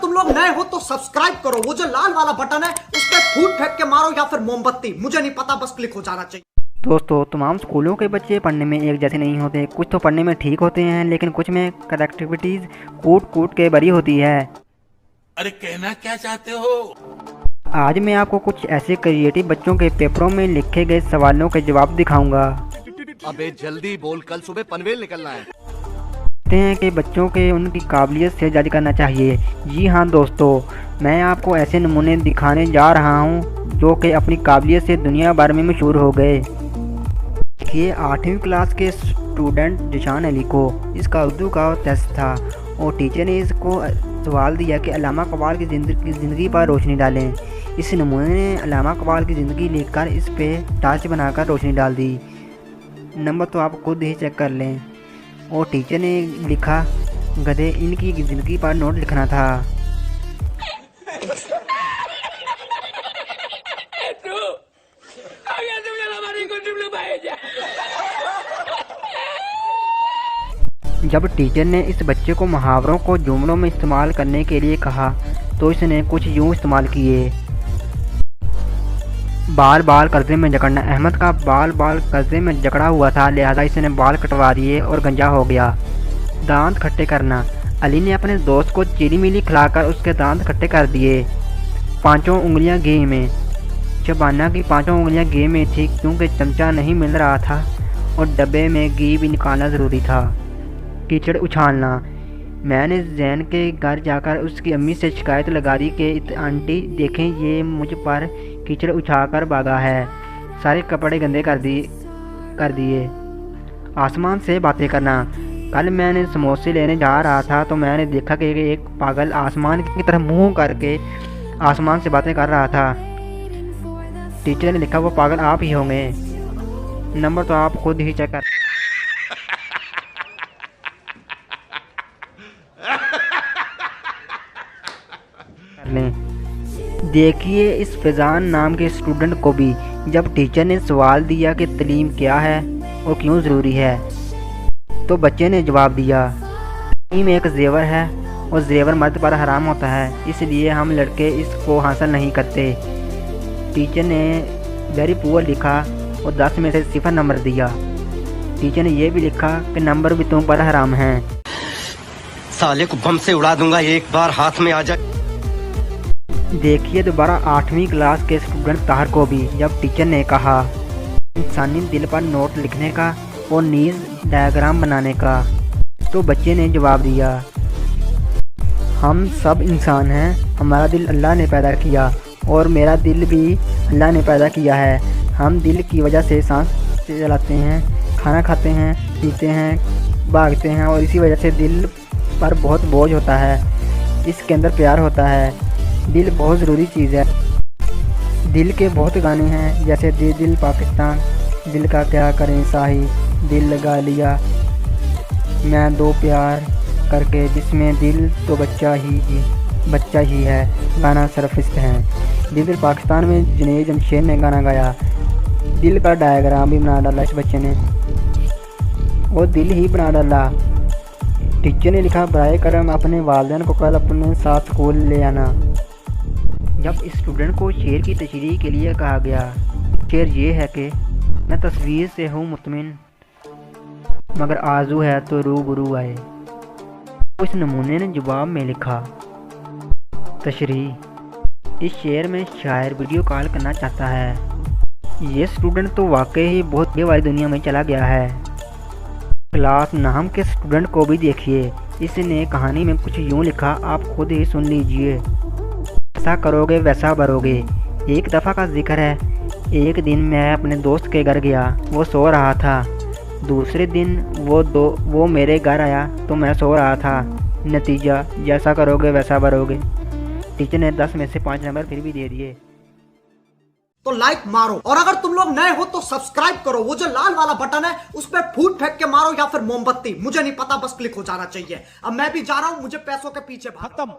तुम लोग नए हो तो सब्सक्राइब करो, वो जो लाल वाला बटन है उस पर फूट फेंक के मारो या फिर मोमबत्ती, मुझे नहीं पता, बस क्लिक हो जाना चाहिए। दोस्तों, तमाम स्कूलों के बच्चे पढ़ने में एक जैसे नहीं होते। कुछ तो पढ़ने में ठीक होते हैं, लेकिन कुछ में करेक्टिविटीज कूट कूट के भरी होती है। अरे कहना क्या चाहते हो? आज मैं आपको कुछ ऐसे क्रिएटिव बच्चों के पेपरों में लिखे गए सवालों के जवाब दिखाऊंगा। अबे जल्दी बोल, कल सुबह पनवेल निकलना है। कहते हैं कि बच्चों के उनकी काबिलियत से जज करना चाहिए। जी हाँ दोस्तों, मैं आपको ऐसे नमूने दिखाने जा रहा हूँ जो कि अपनी काबिलियत से दुनिया भर में मशहूर हो गए। देखिए, 8वीं क्लास के स्टूडेंट जिशान अली को इसका उर्दू का टेस्ट था और टीचर ने इसको सवाल दिया कि अल्लामा इकबाल की ज़िंदगी पर रोशनी डालें। इस नमूने ने अल्लामा इकबाल की ज़िंदगी लिखकर इस पे टार्च बनाकर रोशनी डाल दी। नंबर तो आप खुद ही चेक कर लें। और टीचर ने लिखा, गधे, इनकी ज़िंदगी पर नोट लिखना था। जब टीचर ने इस बच्चे को मुहावरों को जुमलों में इस्तेमाल करने के लिए कहा तो इसने कुछ यूँ इस्तेमाल किए। बाल बाल कर्जे में जकड़ना। अहमद का बाल बाल कर्जे में जकड़ा हुआ था, लिहाजा इसने बाल कटवा दिए और गंजा हो गया। दांत खट्टे करना। अली ने अपने दोस्त को चीनी मिली खिलाकर उसके दांत खट्टे कर दिए। 5 उंगलियां घी में। शबाना की 5 उंगलियां घी में थी क्योंकि चमचा नहीं मिल रहा था और डब्बे में घी भी निकालना ज़रूरी था। कीचड़ उछालना। मैंने जैन के घर जाकर उसकी अम्मी से शिकायत लगा दी कि आंटी देखें, ये मुझ पर कीचड़ उछालकर भागा है, सारे कपड़े गंदे कर दिए। आसमान से बातें करना। कल मैंने समोसे लेने जा रहा था तो मैंने देखा कि एक पागल आसमान की तरफ मुंह करके आसमान से बातें कर रहा था। टीचर ने लिखा, वो पागल आप ही होंगे। नंबर तो आप खुद ही चेक कर लें। देखिए, इस फैज़ान नाम के स्टूडेंट को भी जब टीचर ने सवाल दिया कि तालीम क्या है और क्यों ज़रूरी है तो बच्चे ने जवाब दिया, तालीम एक जेवर है और जेवर मर्द पर हराम होता है, इसलिए हम लड़के इसको हासिल नहीं करते। टीचर ने वेरी पुअर लिखा और 10 में से 0 नंबर दिया। टीचर ने यह भी लिखा कि नंबर भी तुम पर हराम हैं। साले को बम से उड़ा दूंगा, एक बार हाथ में आ जाए। देखिए, दोबारा 8वीं क्लास के स्टूडेंट ताहर को भी जब टीचर ने कहा इंसानी दिल पर नोट लिखने का और नीज डायग्राम बनाने का तो बच्चे ने जवाब दिया, हम सब इंसान हैं, हमारा दिल अल्लाह ने पैदा किया और मेरा दिल भी अल्लाह ने पैदा किया है। हम दिल की वजह से सांस चलाते हैं, खाना खाते हैं, पीते हैं, भागते हैं और इसी वजह से दिल पर बहुत बोझ होता है। इसके अंदर प्यार होता है। दिल बहुत ज़रूरी चीज़ है। दिल के बहुत गाने हैं, जैसे दिल पाकिस्तान, दिल का क्या करें साही, दिल लगा लिया, मैं 2 प्यार करके, जिसमें दिल तो बच्चा ही है, गाना सरफिस्त है। दिल पाकिस्तान में जुनैद जमशेद ने गाना गाया। दिल का डायग्राम भी बना डाला इस बच्चे ने, वो दिल ही बना डाला। टीचर ने लिखा, बराए करम अपने वालिदैन को कल अपने साथ स्कूल ले आना। जब स्टूडेंट को शेर की तशरीह के लिए कहा गया, शेर ये है कि मैं तस्वीर से हूँ मुतमिन, मगर आजू है तो रूबरू आए। उस नमूने ने जवाब में लिखा, तशरीह, इस शेर में शायर वीडियो कॉल करना चाहता है। ये स्टूडेंट तो वाकई ही बहुत ये वाली दुनिया में चला गया है। क्लास नाम के स्टूडेंट को भी देखिए, इसने कहानी में कुछ यूँ लिखा, आप खुद ही सुन लीजिए। ऐसा करोगे वैसा भरोगे। एक दफ़ा का जिक्र है, एक दिन मैं अपने दोस्त के घर गया, वो सो रहा था। दूसरे दिन वो मेरे घर आया तो मैं सो रहा था। नतीजा, जैसा करोगे वैसा भरोगे। टीचर ने 10 में से 5 नंबर फिर भी दे दिए। तो लाइक मारो, और अगर तुम लोग नए हो तो सब्सक्राइब करो, वो जो लाल वाला बटन है उस पर फूट फेंक के मारो या फिर मोमबत्ती, मुझे नहीं पता, बस क्लिक हो जाना चाहिए। अब मैं भी जा रहा हूं, मुझे पैसों के पीछे खत्म।